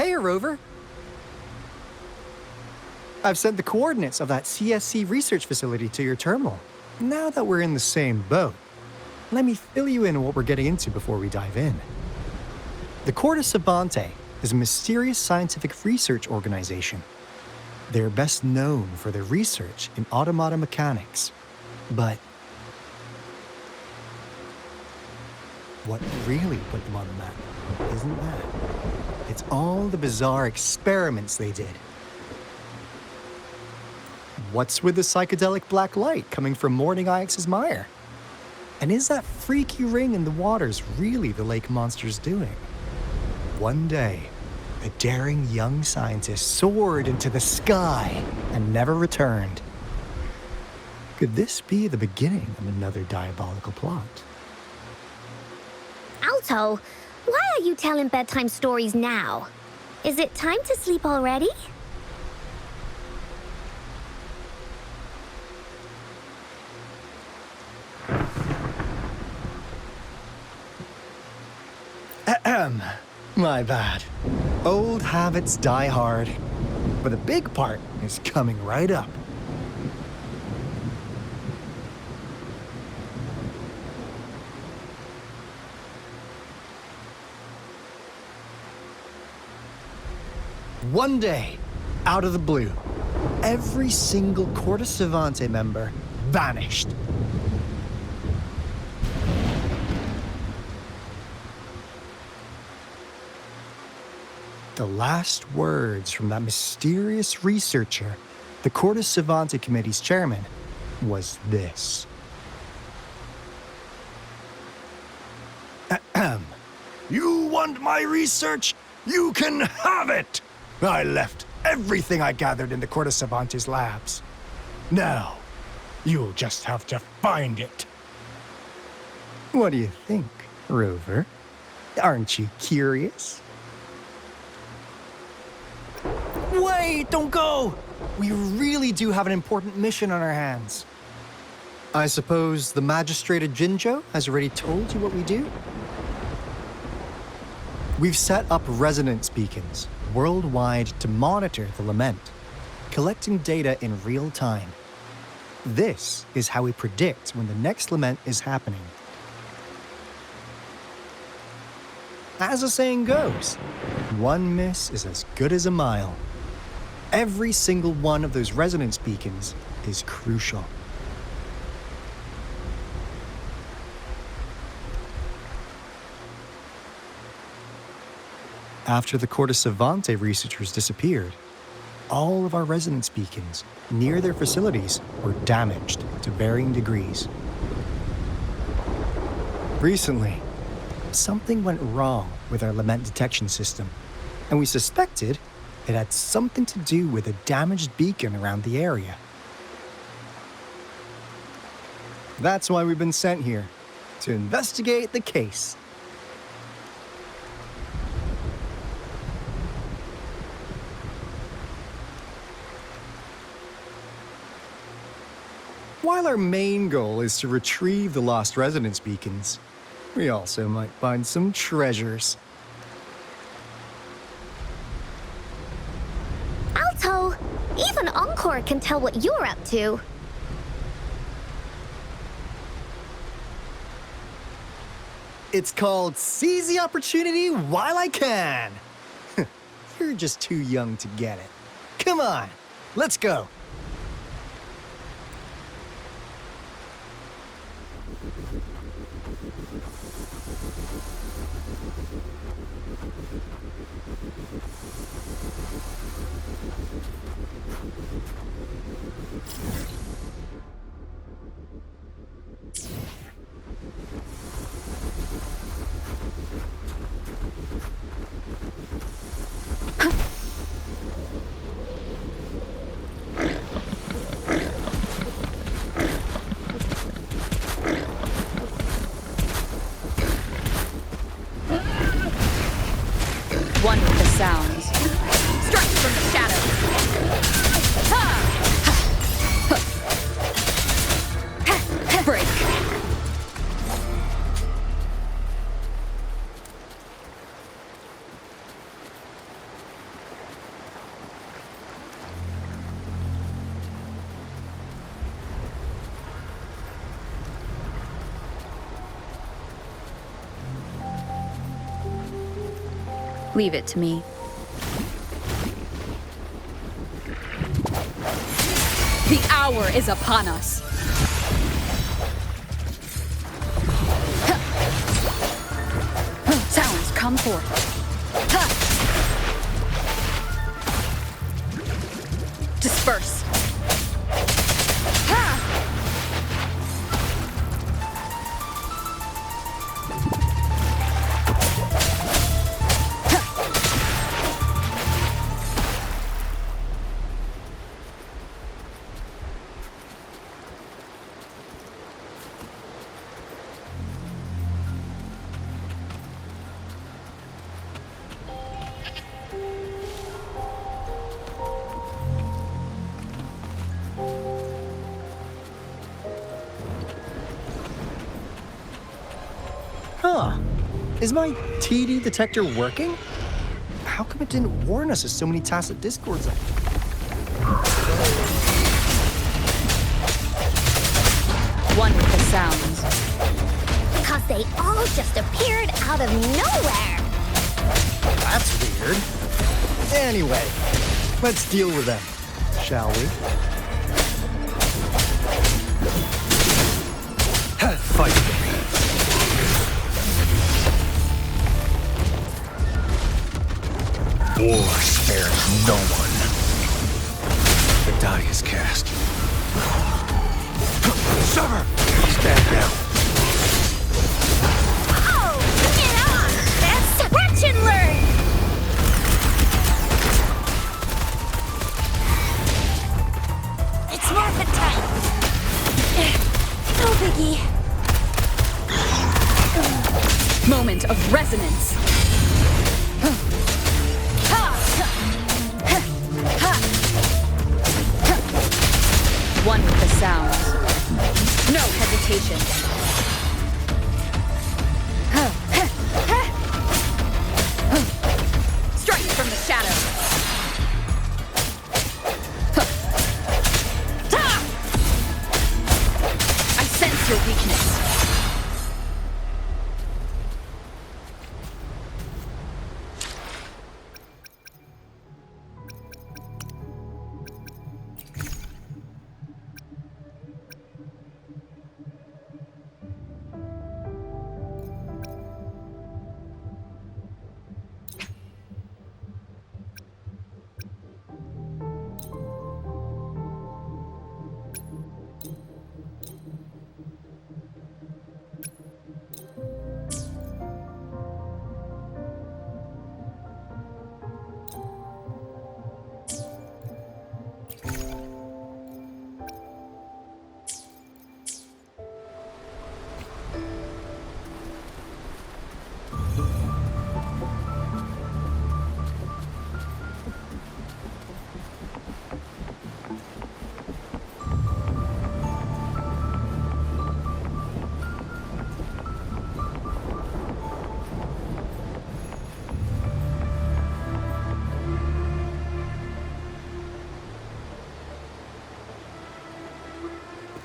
Hey, Rover. I've sent the coordinates of that CSC research facility to your terminal. Now that we're in the same boat, let me fill you in on what we're getting into before we dive in. The Court of Savantae is a mysterious scientific research organization. They're best known for their research in automata mechanics. But what really put them on the map isn't that. It's all the bizarre experiments they did. What's with the psychedelic black light coming from Morning Ix's mire? And is that freaky ring in the waters really the lake monster's doing? One day, a daring young scientist soared into the sky and never returned. Could this be the beginning of another diabolical plot? Aalto, why are you telling bedtime stories now? Is it time to sleep already? Ahem. My bad. Old habits die hard. But the big part is coming right up. One day, out of the blue, every single Court of Savantae member vanished. The last words from that mysterious researcher, the Court of Savantae Committee's chairman, was this. Ahem. You want my research? You can have it! I left everything I gathered in the Court of Savantae's labs. Now, you'll just have to find it. What do you think, Rover? Aren't you curious? Wait, don't go! We really do have an important mission on our hands. I suppose the magistrate at Jinzhou has already told you what we do? We've set up resonance beacons worldwide to monitor the lament, collecting data in real time. This is how we predict when the next lament is happening. As the saying goes, one miss is as good as a mile. Every single one of those resonance beacons is crucial. After the Court of Savantae researchers disappeared, all of our resonance beacons near their facilities were damaged to varying degrees. Recently, something went wrong with our lament detection system, and we suspected it had something to do with a damaged beacon around the area. That's why we've been sent here, to investigate the case. While our main goal is to retrieve the lost resonance beacons, we also might find some treasures. Aalto, even Encore can tell what you're up to. It's called Seize the Opportunity While I Can. You're just too young to get it. Come on, let's go. Leave it to me. The hour is upon us. Talons, come forth. Disperse. Huh. Is my TD detector working? How come it didn't warn us of so many tacit discords? One with the sounds. Because they all just appeared out of nowhere. That's weird. Anyway, let's deal with them, shall we? Fight. War spares no one. The die is cast. Sever! Stand down. Oh, get on! That's watch and learn! It's morphin' time. No biggie. Moment of resonance. One with the sounds. No hesitation. Strike from the shadows. I sense your weakness.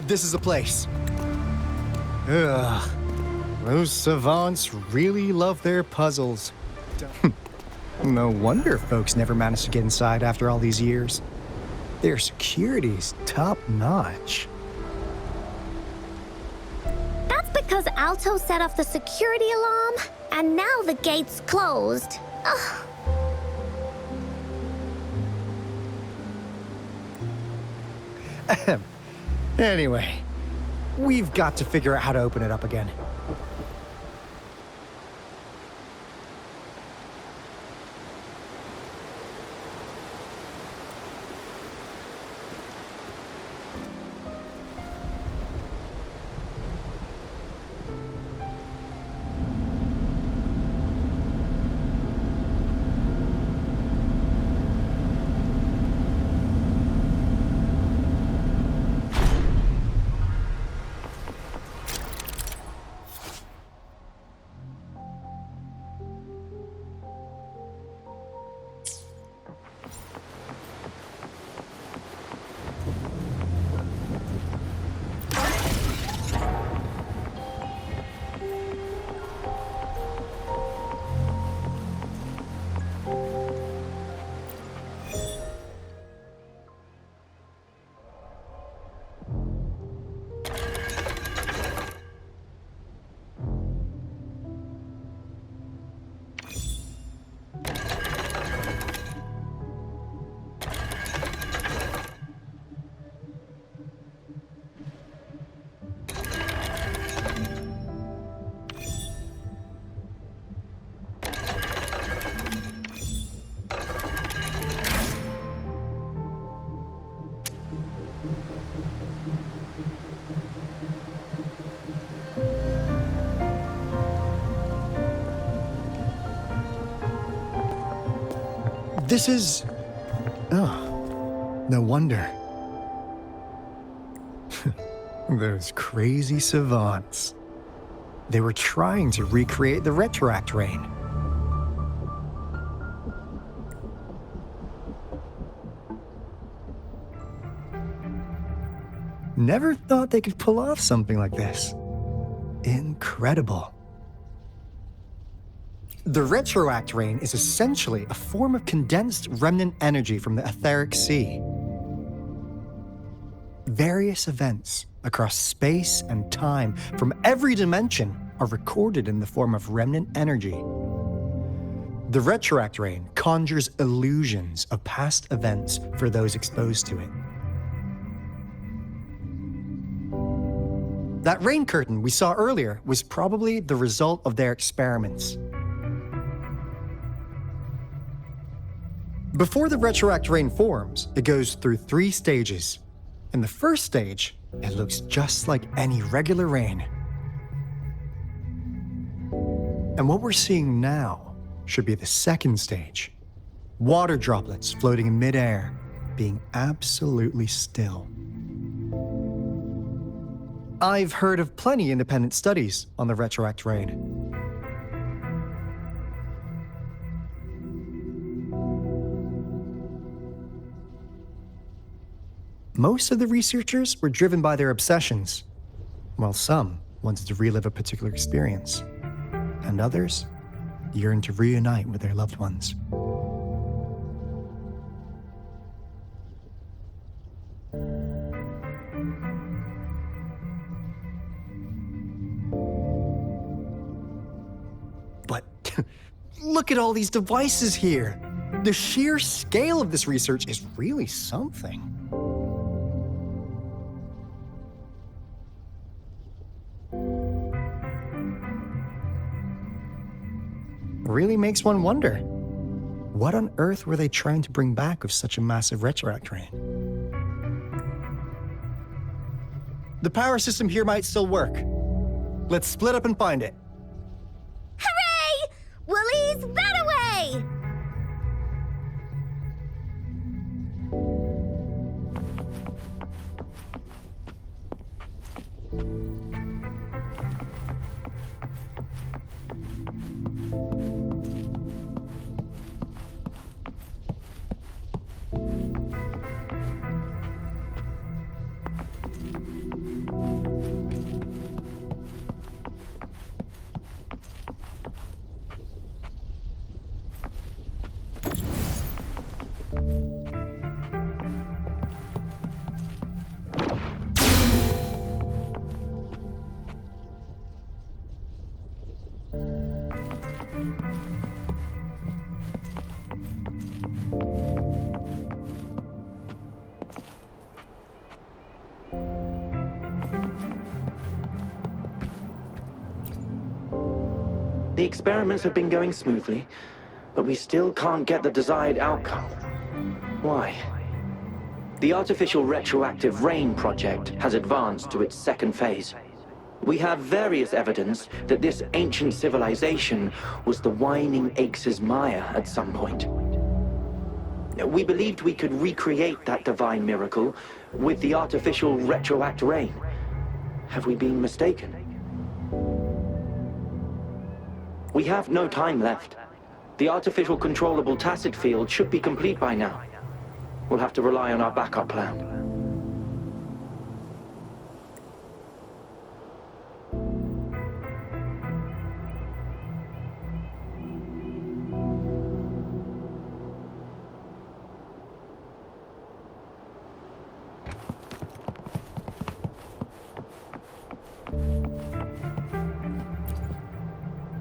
This is the place. Ugh. Those savants really love their puzzles. No wonder folks never managed to get inside after all these years. Their security's top-notch. That's because Aalto set off the security alarm, and now the gate's closed. Ugh. Anyway, we've got to figure out how to open it up again. This is... Oh, no wonder. Those crazy savants. They were trying to recreate the retroact rain. Never thought they could pull off something like this. Incredible. The retroact rain is essentially a form of condensed remnant energy from the etheric sea. Various events across space and time from every dimension are recorded in the form of remnant energy. The retroact rain conjures illusions of past events for those exposed to it. That rain curtain we saw earlier was probably the result of their experiments. Before the retroact rain forms, it goes through 3 stages. In the first stage, it looks just like any regular rain. And what we're seeing now should be the second stage. Water droplets floating in midair, being absolutely still. I've heard of plenty independent studies on the retroact rain. Most of the researchers were driven by their obsessions, while some wanted to relive a particular experience, and others yearned to reunite with their loved ones. But look at all these devices here. The sheer scale of this research is really something. Really makes one wonder, what on earth were they trying to bring back with such a massive retroact rain? The power system here might still work. Let's split up and find it. Hooray! Woolies, that away! The experiments have been going smoothly, but we still can't get the desired outcome. Why? The artificial retroactive rain project has advanced to its second phase. We have various evidence that this ancient civilization was the whining Aix's Maya at some point. We believed we could recreate that divine miracle with the artificial retroact rain. Have we been mistaken? We have no time left. The artificial controllable tacit field should be complete by now. We'll have to rely on our backup plan.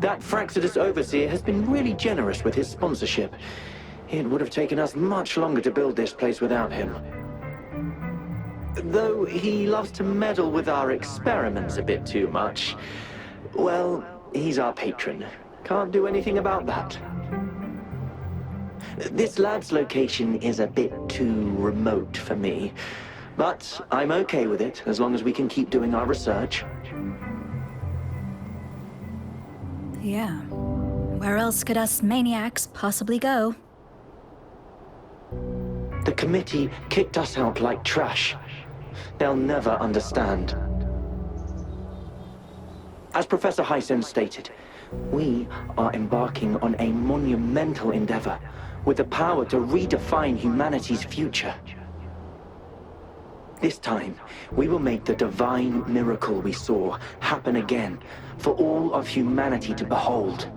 That Fraxidus overseer has been really generous with his sponsorship. It would have taken us much longer to build this place without him. Though he loves to meddle with our experiments a bit too much. Well, he's our patron. Can't do anything about that. This lab's location is a bit too remote for me. But I'm okay with it, as long as we can keep doing our research. Yeah. Where else could us maniacs possibly go? The committee kicked us out like trash. They'll never understand. As Professor Hyson stated, we are embarking on a monumental endeavor with the power to redefine humanity's future. This time, we will make the divine miracle we saw happen again for all of humanity to behold.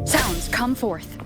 Sounds come forth.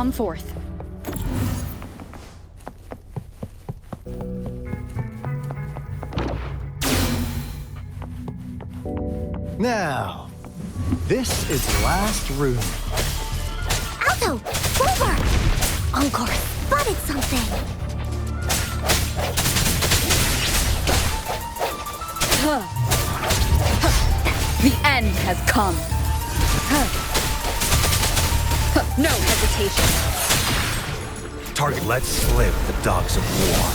come forth. Now, this is the last room. Aalto! Over! Encore spotted something! The end has come. No hesitation. Target, let's slip the dogs of war.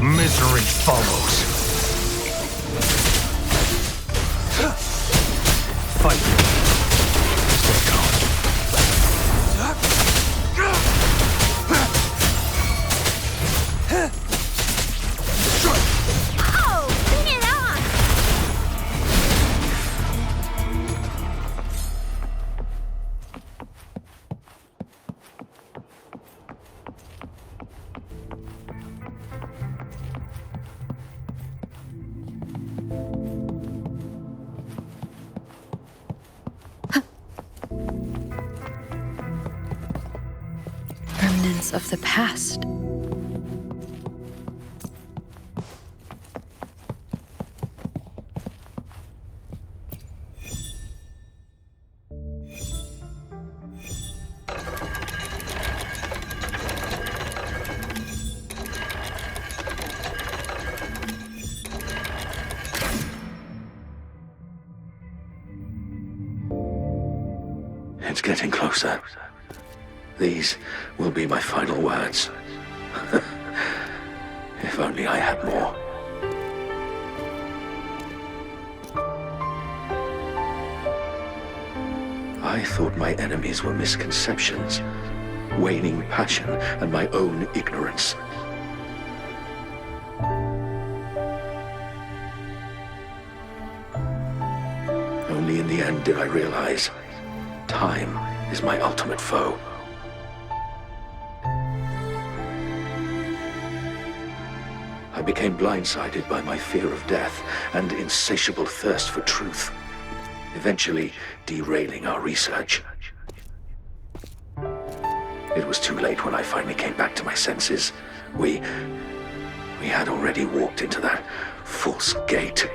Misery follows. Fight. Stay calm. Oh! Bring it on! Remnants of the past. It's getting closer. These will be my final words. If only I had more. I thought my enemies were misconceptions, waning passion, and my own ignorance. Only in the end did I realize time is my ultimate foe. I became blindsided by my fear of death and insatiable thirst for truth, eventually derailing our research. It was too late when I finally came back to my senses. We had already walked into that false gate.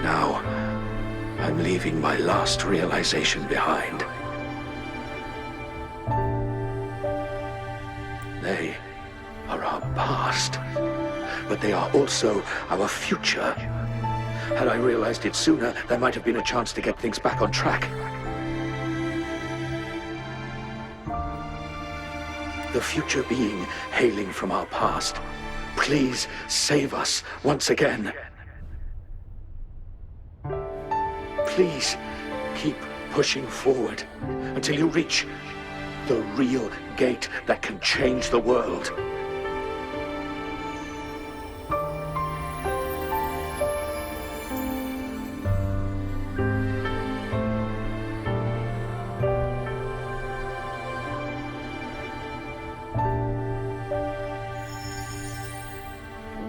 Now, I'm leaving my last realization behind. They are our past, but they are also our future. Had I realized it sooner, there might have been a chance to get things back on track. The future being hailing from our past. Please save us once again. Please keep pushing forward until you reach the real gate that can change the world.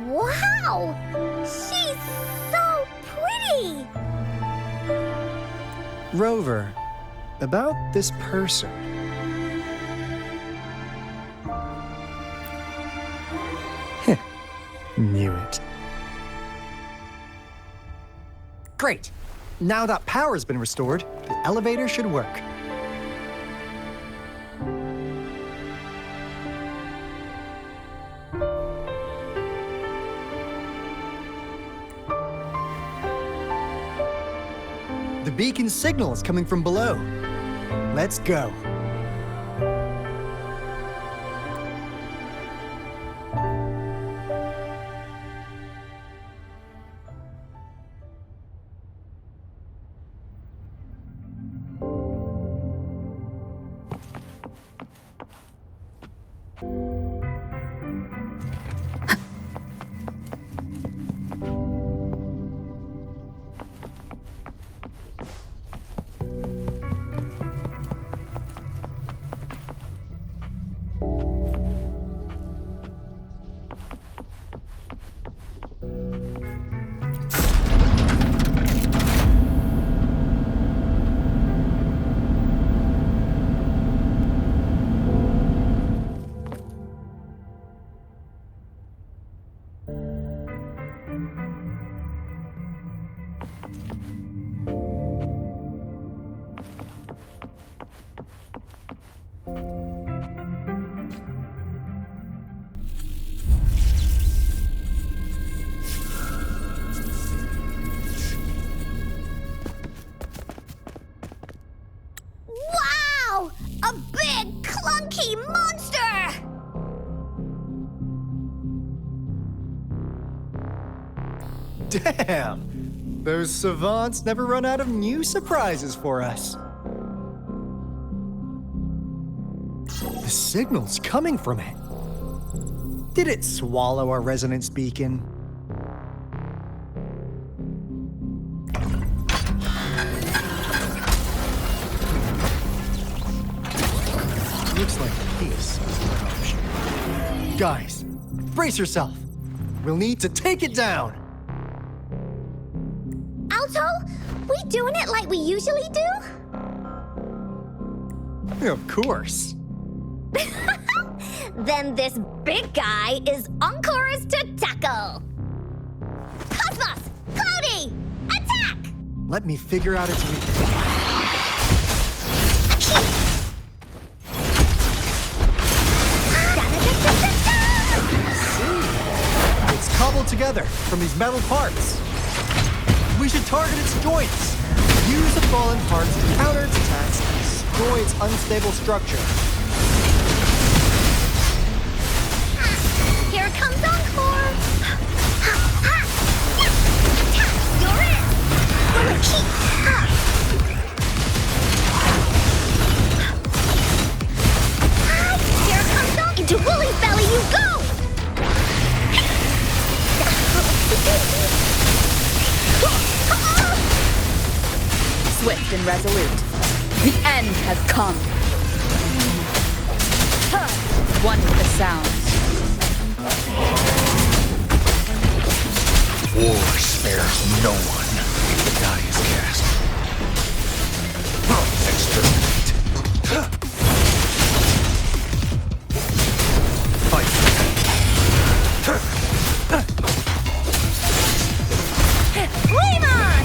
Wow! She's so pretty! Rover, about this person. Heh, knew it. Great! Now that power's been restored, the elevator should work. The beacon signal is coming from below. Let's go. no! A big, clunky monster! Damn! Those savants never run out of new surprises for us. The signal's coming from it. Did it swallow our resonance beacon? Looks like peace is the option. Guys, brace yourself. We'll need to take it down. Aalto, we doing it like we usually do? Of course. Then this big guy is Encore's to tackle. Cosmos! Cloudy! Attack! Let me figure out its weakness. It's cobbled together from these metal parts. We should target its joints. Use the fallen parts to counter its attacks and destroy its unstable structure. Here comes Encore! You're in! Here comes Encore! Into Woolly's belly you go! Swift and resolute. The end has come. One with the sounds. War spares no one. The die is cast. Exterminate. Fight. Flame on!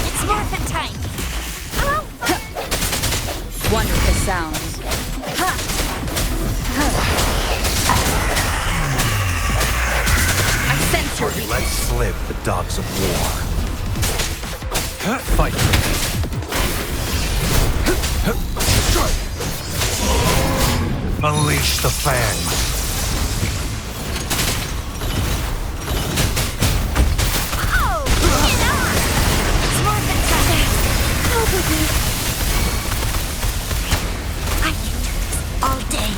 It's morphin' time! One with the sounds. I sense your Target let slip the dogs of war. Fight. Unleash the fangs. Oh! Get on! It's morphin' time! Probably. I can do this all day.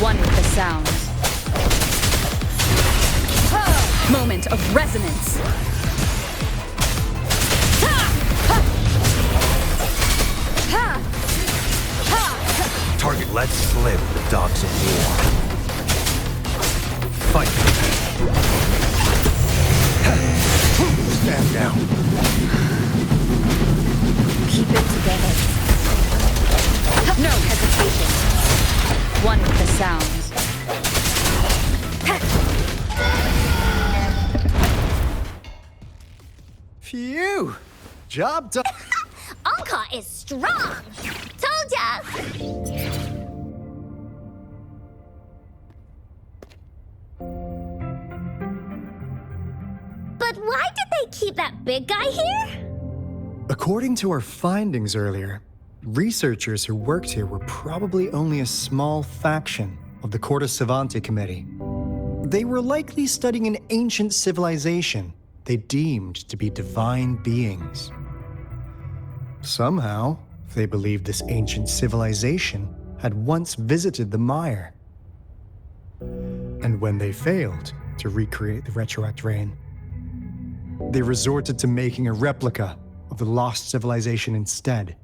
one with the sounds. Moment of resonance. Target let slip the dogs of war. Fight. Stand down. Keep it together. No hesitation. One with the sounds. Phew! Job done. Encore is strong! Told ya! But why did they keep that big guy here? According to our findings earlier, researchers who worked here were probably only a small faction of the Court of Savantae committee. They were likely studying an ancient civilization they deemed to be divine beings. Somehow, they believed this ancient civilization had once visited the mire. And when they failed to recreate the retroact rain, they resorted to making a replica of the lost civilization instead.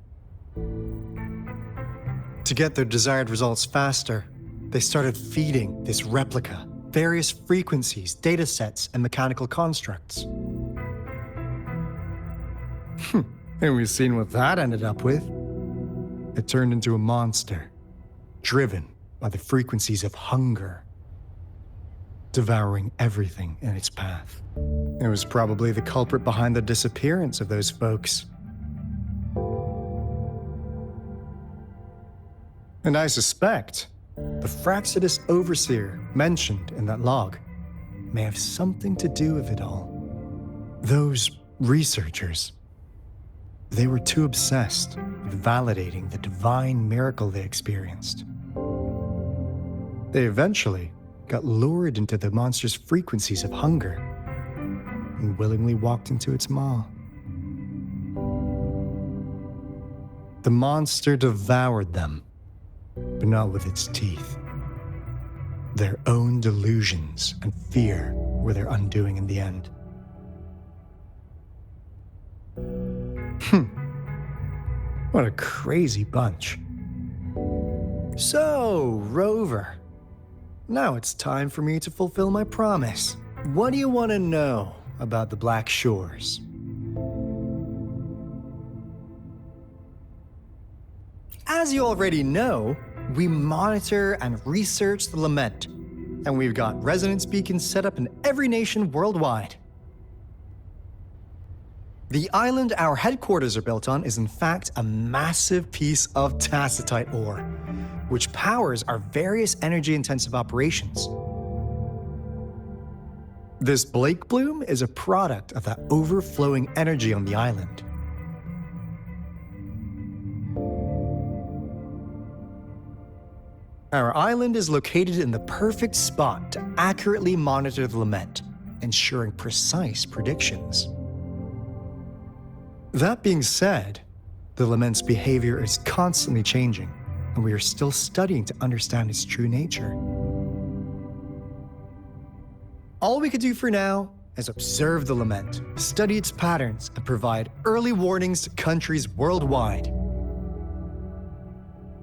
To get their desired results faster, they started feeding this replica various frequencies, data sets, and mechanical constructs. And we've seen what that ended up with. It turned into a monster, driven by the frequencies of hunger, devouring everything in its path. It was probably the culprit behind the disappearance of those folks. And I suspect the Fraxidus Overseer mentioned in that log may have something to do with it all. Those researchers, they were too obsessed with validating the divine miracle they experienced. They eventually got lured into the monster's frequencies of hunger and willingly walked into its maw. The monster devoured them, but not with its teeth. Their own delusions and fear were their undoing in the end. What a crazy bunch. So, Rover, now it's time for me to fulfill my promise. What do you want to know about the Black Shores? As you already know, we monitor and research the Lament, and we've got resonance beacons set up in every nation worldwide. The island our headquarters are built on is in fact a massive piece of tacitite ore, which powers our various energy-intensive operations. This Blake bloom is a product of that overflowing energy on the island. Our island is located in the perfect spot to accurately monitor the Lament, ensuring precise predictions. That being said, the Lament's behavior is constantly changing, and we are still studying to understand its true nature. All we could do for now is observe the Lament, study its patterns, and provide early warnings to countries worldwide.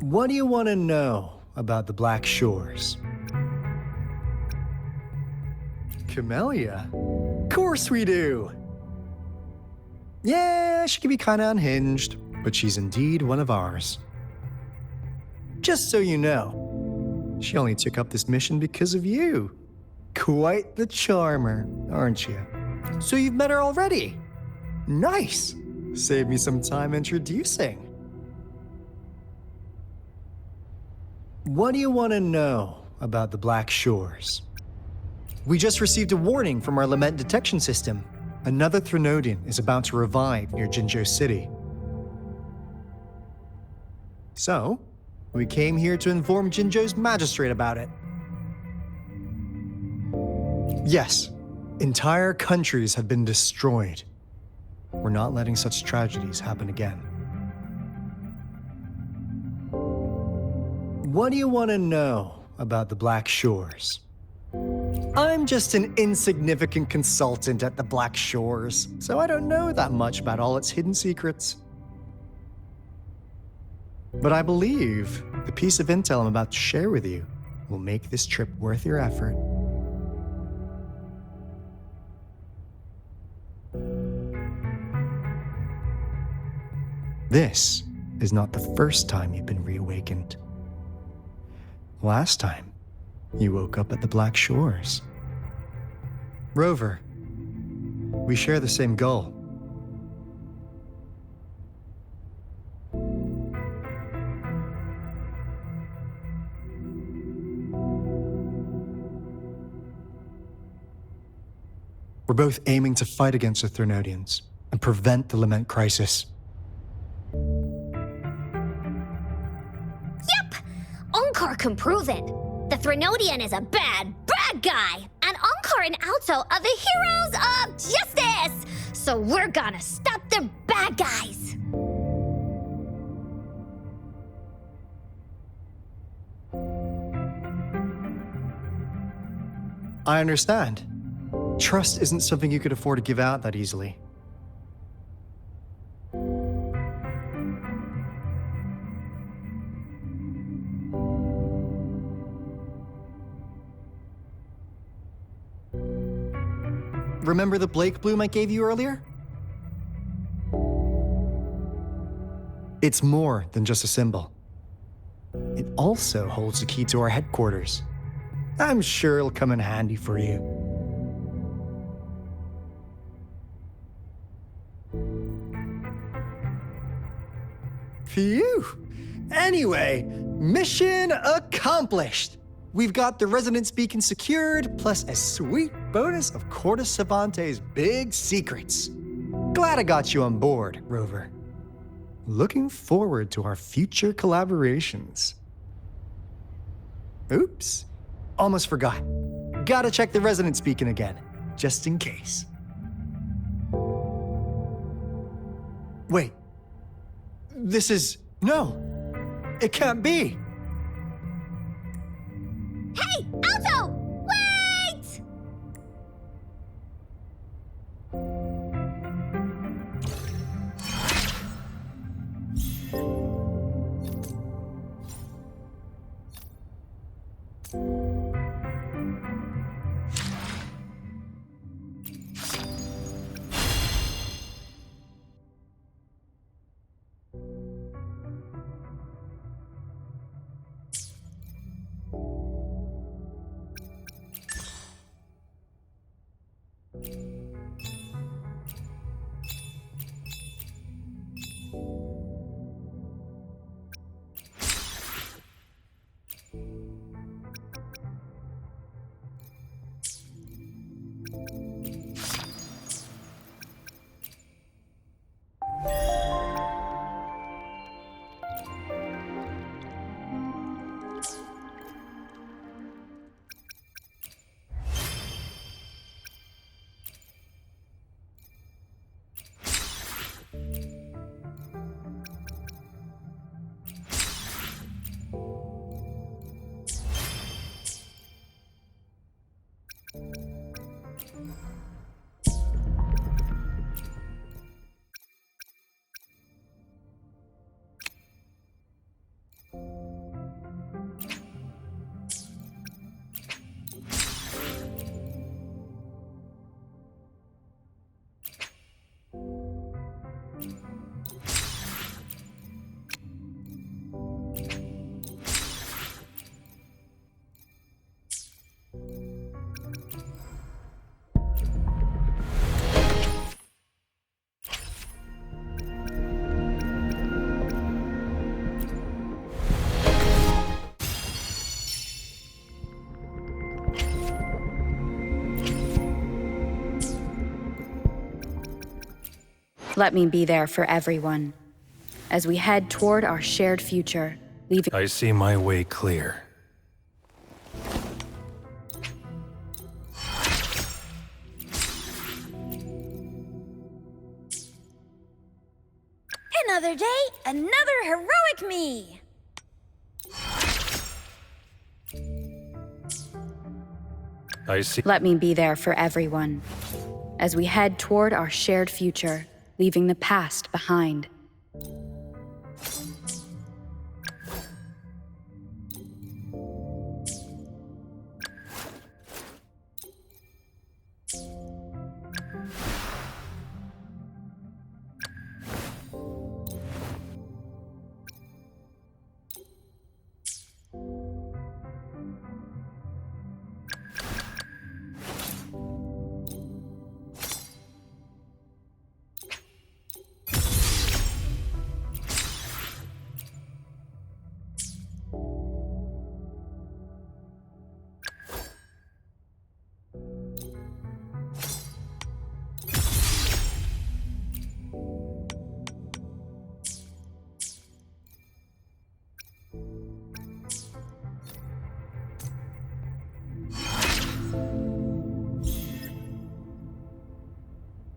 What do you want to know about the Black Shores? Camellia? Of course we do! Yeah, she can be kinda unhinged, but she's indeed one of ours. Just so you know, she only took up this mission because of you. Quite the charmer, aren't you? So you've met her already? Nice! Save me some time introducing. What do you want to know about the Black Shores? We just received a warning from our Lament detection system. Another Threnodian is about to revive near Jinzhou City. So, we came here to inform Jinzhou's magistrate about it. Yes, entire countries have been destroyed. We're not letting such tragedies happen again. What do you want to know about the Black Shores? I'm just an insignificant consultant at the Black Shores, so I don't know that much about all its hidden secrets. But I believe the piece of intel I'm about to share with you will make this trip worth your effort. This is not the first time you've been reawakened. Last time, you woke up at the Black Shores. Rover, we share the same goal. We're both aiming to fight against the Threnodians and prevent the Lament crisis. Yep! Encore can prove it. The Threnodian is a bad, bad guy, and Encore and Aalto are the heroes of justice! So we're gonna stop the bad guys! I understand. Trust isn't something you could afford to give out that easily. Remember the Blake bloom I gave you earlier? It's more than just a symbol. It also holds the key to our headquarters. I'm sure it'll come in handy for you. Phew! Anyway, Mission accomplished! We've got the resonance beacon secured, plus a sweet bonus of Court of Savantae's big secrets. Glad I got you on board, Rover. Looking forward to our future collaborations. Oops, almost forgot. Gotta check the resonance beacon again, just in case. Wait, this is... no, it can't be. Hey, Aalto! Wait! Let me be there for everyone as we head toward our shared future, leaving... I see my way clear. Another day, another heroic me! I see. Let me be there for everyone as we head toward our shared future, leaving the past behind.